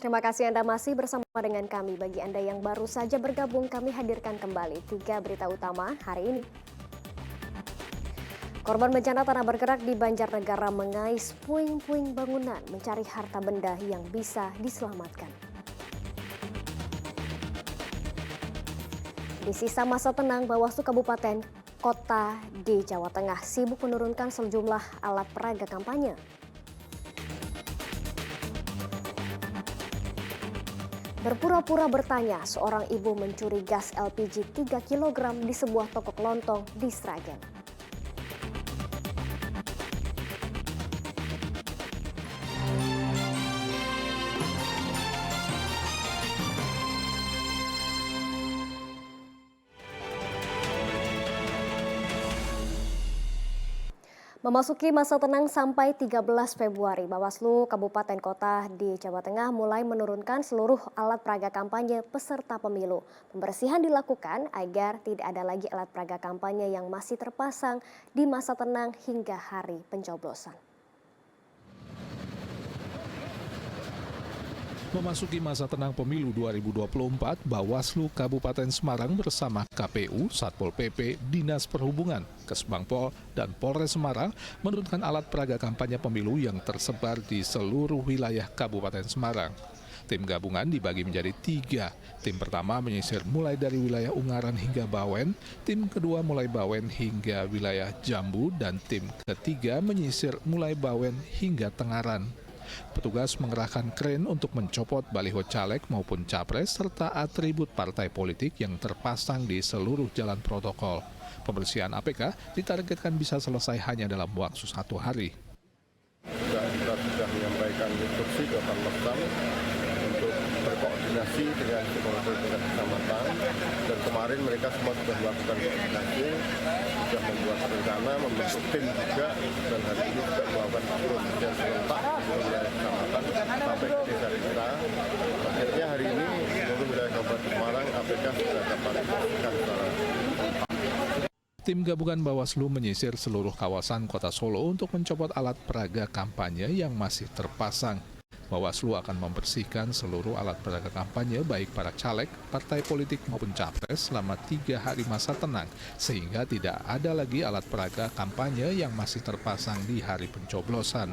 Terima kasih Anda masih bersama dengan kami. Bagi Anda yang baru saja bergabung, kami hadirkan kembali 3 berita utama hari ini. Korban bencana tanah bergerak di Banjarnegara mengais puing-puing bangunan mencari harta benda yang bisa diselamatkan. Di sisa masa tenang, Bawaslu Kabupaten Kota di Jawa Tengah sibuk menurunkan sejumlah alat peraga kampanye. Berpura-pura bertanya, seorang ibu mencuri gas LPG 3 kg di sebuah toko kelontong di Sragen. Memasuki masa tenang sampai 13 Februari, Bawaslu Kabupaten Kota di Jawa Tengah mulai menurunkan seluruh alat peraga kampanye peserta pemilu. Pembersihan dilakukan agar tidak ada lagi alat peraga kampanye yang masih terpasang di masa tenang hingga hari pencoblosan. Memasuki masa tenang pemilu 2024, Bawaslu Kabupaten Semarang bersama KPU, Satpol PP, Dinas Perhubungan, Kesbangpol, dan Polres Semarang menurunkan alat peraga kampanye pemilu yang tersebar di seluruh wilayah Kabupaten Semarang. Tim gabungan dibagi menjadi 3. Tim pertama menyisir mulai dari wilayah Ungaran hingga Bawen, tim kedua mulai Bawen hingga wilayah Jambu, dan tim ketiga menyisir mulai Bawen hingga Tengaran. Petugas mengerahkan kren untuk mencopot baliho caleg maupun capres serta atribut partai politik yang terpasang di seluruh jalan protokol. Pembersihan APK ditargetkan bisa selesai hanya dalam waktu 1 hari. Kita sudah menyampaikan instruksi ke Pemkab untuk berkoordinasi dengan tingkat kecamatan, dan kemarin mereka semua sudah melakukan koordinasi, sudah membuat rencana, membentuk tim juga, dan hari ini juga melakukan pembersihan serentak di wilayah kecamatan sampai ke desa-desa. Akhirnya hari ini seluruh wilayah Kabupaten Semarang APK sudah dapat dibersihkan secara Tim gabungan Bawaslu menyisir seluruh kawasan Kota Solo untuk mencopot alat peraga kampanye yang masih terpasang. Bawaslu akan membersihkan seluruh alat peraga kampanye baik para caleg, partai politik maupun capres selama 3 hari masa tenang, sehingga tidak ada lagi alat peraga kampanye yang masih terpasang di hari pencoblosan.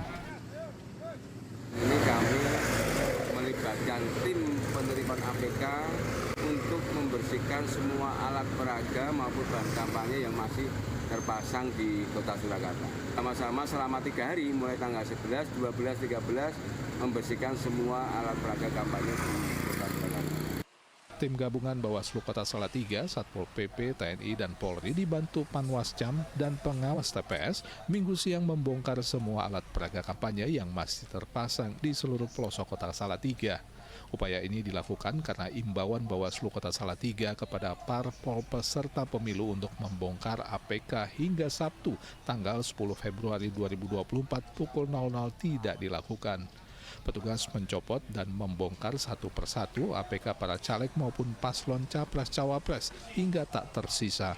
Ini kami melibatkan tim penerimaan APK untuk membersihkan semua alat peraga maupun bahan kampanye yang masih terpasang di Kota Surakarta. Sama-sama selama 3 hari, mulai tanggal 11, 12, 13, membersihkan semua alat peraga kampanye di Kota Surakarta. Tim gabungan Bawaslu Kota Salatiga, Satpol PP, TNI, dan Polri dibantu Panwascam dan pengawas TPS Minggu siang membongkar semua alat peraga kampanye yang masih terpasang di seluruh pelosok Kota Salatiga. Upaya ini dilakukan karena imbauan Bawaslu Kota Salatiga kepada parpol peserta pemilu untuk membongkar APK hingga Sabtu, tanggal 10 Februari 2024 pukul 00 tidak dilakukan. Petugas mencopot dan membongkar satu persatu APK para caleg maupun paslon capres-cawapres hingga tak tersisa.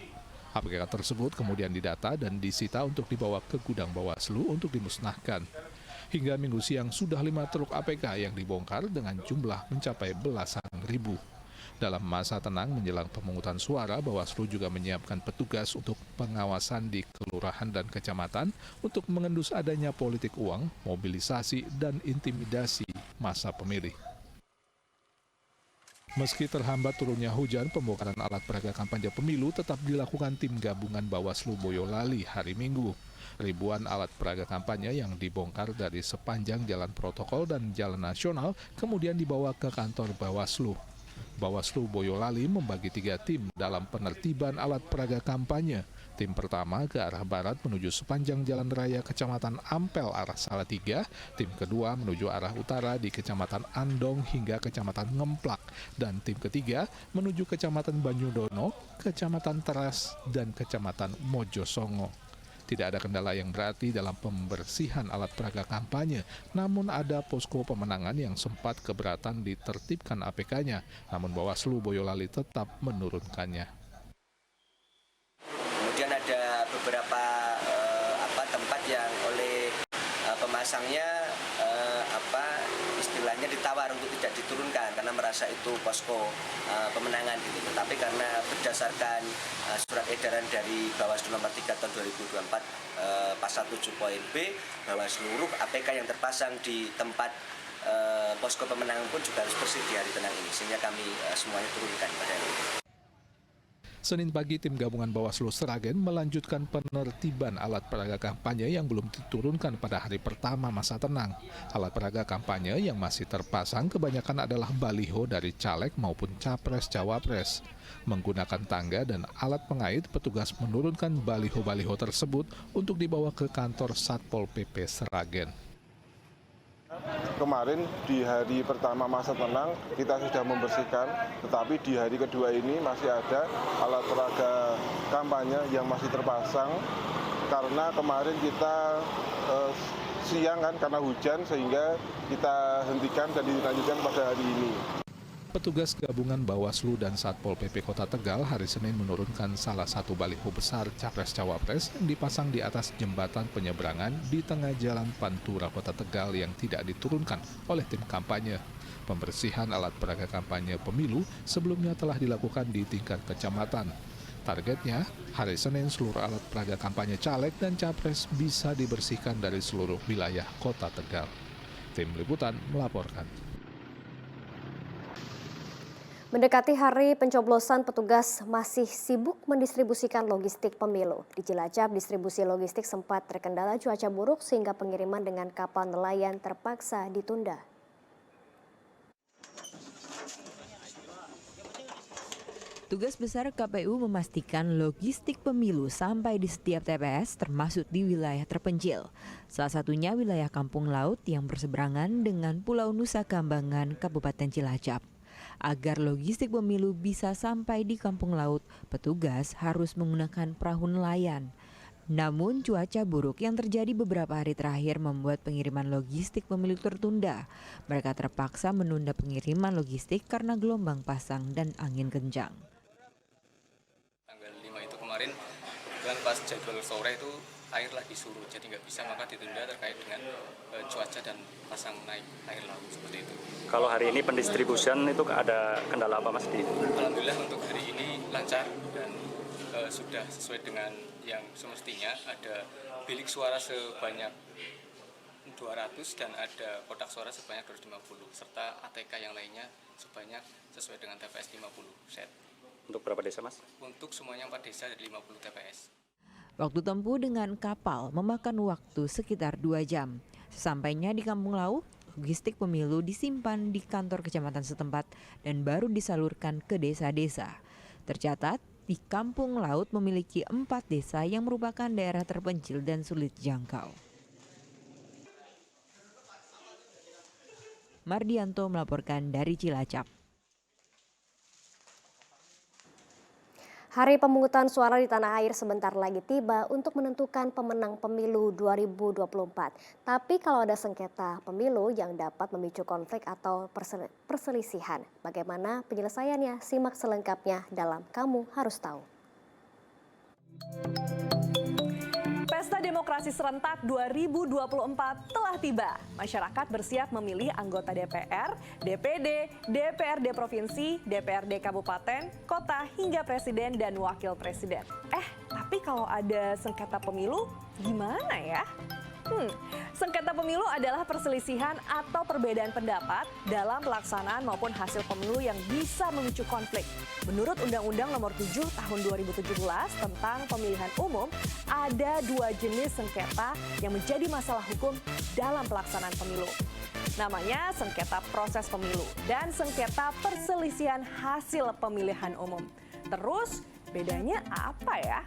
APK tersebut kemudian didata dan disita untuk dibawa ke gudang Bawaslu untuk dimusnahkan. Hingga Minggu siang sudah 5 truk APK yang dibongkar dengan jumlah mencapai belasan ribu. Dalam masa tenang menjelang pemungutan suara, Bawaslu juga menyiapkan petugas untuk pengawasan di kelurahan dan kecamatan untuk mengendus adanya politik uang, mobilisasi, dan intimidasi masa pemilih. Meski terhambat turunnya hujan, pembongkaran alat peraga kampanye pemilu tetap dilakukan tim gabungan Bawaslu Boyolali hari Minggu. Ribuan alat peraga kampanye yang dibongkar dari sepanjang jalan protokol dan jalan nasional kemudian dibawa ke kantor Bawaslu. Bawaslu Boyolali membagi 3 tim dalam penertiban alat peraga kampanye. Tim pertama ke arah barat menuju sepanjang Jalan Raya Kecamatan Ampel arah Salatiga. Tim kedua menuju arah utara di Kecamatan Andong hingga Kecamatan Ngemplak. Dan tim ketiga menuju Kecamatan Banyudono, Kecamatan Teras, dan Kecamatan Mojosongo. Tidak ada kendala yang berarti dalam pembersihan alat peraga kampanye, namun ada posko pemenangan yang sempat keberatan ditertibkan APK-nya, namun Bawaslu Boyolali tetap menurunkannya. Kemudian ada beberapa tempat yang oleh pemasangnya istilahnya ditawar untuk tidak diturunkan karena merasa itu posko pemenangan gitu. Tetapi karena berdasarkan surat edaran dari Bawaslu nomor 3 tahun 2024 pasal 7 poin B bahwa seluruh APK yang terpasang di tempat posko pemenangan pun juga harus bersih di hari tenang ini, sehingga kami semuanya turunkan pada hari ini. Senin pagi, tim gabungan Bawaslu Sragen melanjutkan penertiban alat peraga kampanye yang belum diturunkan pada hari pertama masa tenang. Alat peraga kampanye yang masih terpasang kebanyakan adalah baliho dari caleg maupun capres-cawapres. Menggunakan tangga dan alat pengait, petugas menurunkan baliho-baliho tersebut untuk dibawa ke kantor Satpol PP Sragen. Kemarin di hari pertama masa tenang kita sudah membersihkan, tetapi di hari kedua ini masih ada alat peraga kampanye yang masih terpasang karena kemarin kita siang kan karena hujan sehingga kita hentikan dan dilanjutkan pada hari ini. Petugas gabungan Bawaslu dan Satpol PP Kota Tegal hari Senin menurunkan salah satu baliho besar Capres-Cawapres yang dipasang di atas jembatan penyeberangan di tengah jalan Pantura Kota Tegal yang tidak diturunkan oleh tim kampanye. Pembersihan alat peraga kampanye pemilu sebelumnya telah dilakukan di tingkat kecamatan. Targetnya, hari Senin seluruh alat peraga kampanye caleg dan capres bisa dibersihkan dari seluruh wilayah Kota Tegal. Tim Liputan melaporkan. Mendekati hari pencoblosan, petugas masih sibuk mendistribusikan logistik pemilu. Di Cilacap, distribusi logistik sempat terkendala cuaca buruk sehingga pengiriman dengan kapal nelayan terpaksa ditunda. Tugas besar KPU memastikan logistik pemilu sampai di setiap TPS termasuk di wilayah terpencil. Salah satunya wilayah Kampung Laut yang berseberangan dengan Pulau Nusa Kambangan, Kabupaten Cilacap. Agar logistik pemilu bisa sampai di Kampung Laut, petugas harus menggunakan perahu nelayan. Namun cuaca buruk yang terjadi beberapa hari terakhir membuat pengiriman logistik pemilu tertunda. Mereka terpaksa menunda pengiriman logistik karena gelombang pasang dan angin kencang. Tanggal 5 itu kemarin, kebetulan pas jadwal sore itu air lagi surut, jadi nggak bisa, maka ditunda terkait dengan cuaca dan pasang naik air laut seperti itu. Kalau hari ini pendistribusian itu ada kendala apa Mas? Alhamdulillah untuk hari ini lancar dan sudah sesuai dengan yang semestinya. Ada bilik suara sebanyak 200 dan ada kotak suara sebanyak 250 serta ATK yang lainnya sebanyak sesuai dengan TPS 50 set. Untuk berapa desa Mas? Untuk semuanya 4 desa dari 50 TPS. Waktu tempuh dengan kapal memakan waktu sekitar 2 jam. Sesampainya di Kampung Laut, logistik pemilu disimpan di kantor kecamatan setempat dan baru disalurkan ke desa-desa. Tercatat, di Kampung Laut memiliki 4 desa yang merupakan daerah terpencil dan sulit jangkau. Mardianto melaporkan dari Cilacap. Hari pemungutan suara di tanah air sebentar lagi tiba untuk menentukan pemenang pemilu 2024. Tapi kalau ada sengketa pemilu yang dapat memicu konflik atau perselisihan, bagaimana penyelesaiannya? Simak selengkapnya dalam Kamu Harus Tahu. Pesta Demokrasi Serentak 2024 telah tiba. Masyarakat bersiap memilih anggota DPR, DPD, DPRD Provinsi, DPRD Kabupaten, Kota, hingga Presiden dan Wakil Presiden. Tapi kalau ada sengketa pemilu, gimana ya? Sengketa pemilu adalah perselisihan atau perbedaan pendapat dalam pelaksanaan maupun hasil pemilu yang bisa memicu konflik. Menurut Undang-Undang Nomor 7 Tahun 2017 tentang Pemilihan Umum, ada 2 jenis sengketa yang menjadi masalah hukum dalam pelaksanaan pemilu. Namanya sengketa proses pemilu dan sengketa perselisihan hasil pemilihan umum. Terus bedanya apa ya?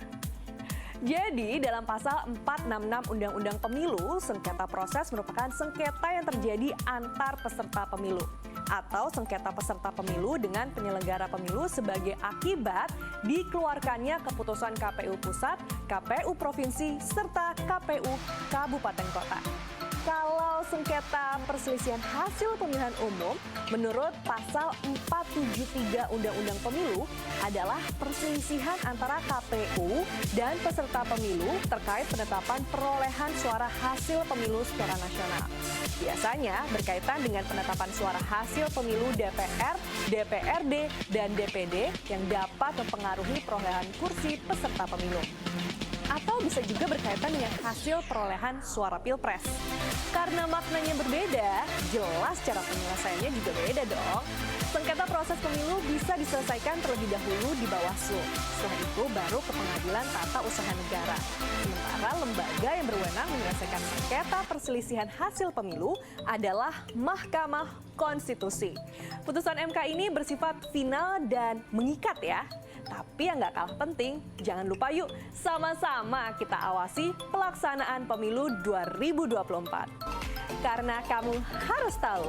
Jadi dalam pasal 466 Undang-Undang Pemilu, sengketa proses merupakan sengketa yang terjadi antar peserta pemilu atau sengketa peserta pemilu dengan penyelenggara pemilu sebagai akibat dikeluarkannya keputusan KPU Pusat, KPU Provinsi, serta KPU Kabupaten Kota. kalau sengketa perselisihan hasil pemilihan umum menurut pasal 473 Undang-Undang Pemilu adalah perselisihan antara KPU dan peserta pemilu terkait penetapan perolehan suara hasil pemilu secara nasional. Biasanya berkaitan dengan penetapan suara hasil pemilu DPR, DPRD, dan DPD yang dapat mempengaruhi perolehan kursi peserta pemilu. Atau bisa juga berkaitan dengan hasil perolehan suara Pilpres. Karena maknanya berbeda, jelas cara penyelesaiannya juga beda dong. Sengketa proses pemilu bisa diselesaikan terlebih dahulu di Bawaslu. Setelah itu baru ke Pengadilan Tata Usaha Negara. Sementara lembaga yang berwenang menyelesaikan sengketa perselisihan hasil pemilu adalah Mahkamah Konstitusi. Putusan MK ini bersifat final dan mengikat ya. Tapi yang nggak kalah penting, jangan lupa yuk sama-sama kita awasi pelaksanaan pemilu 2024. Karena kamu harus tahu.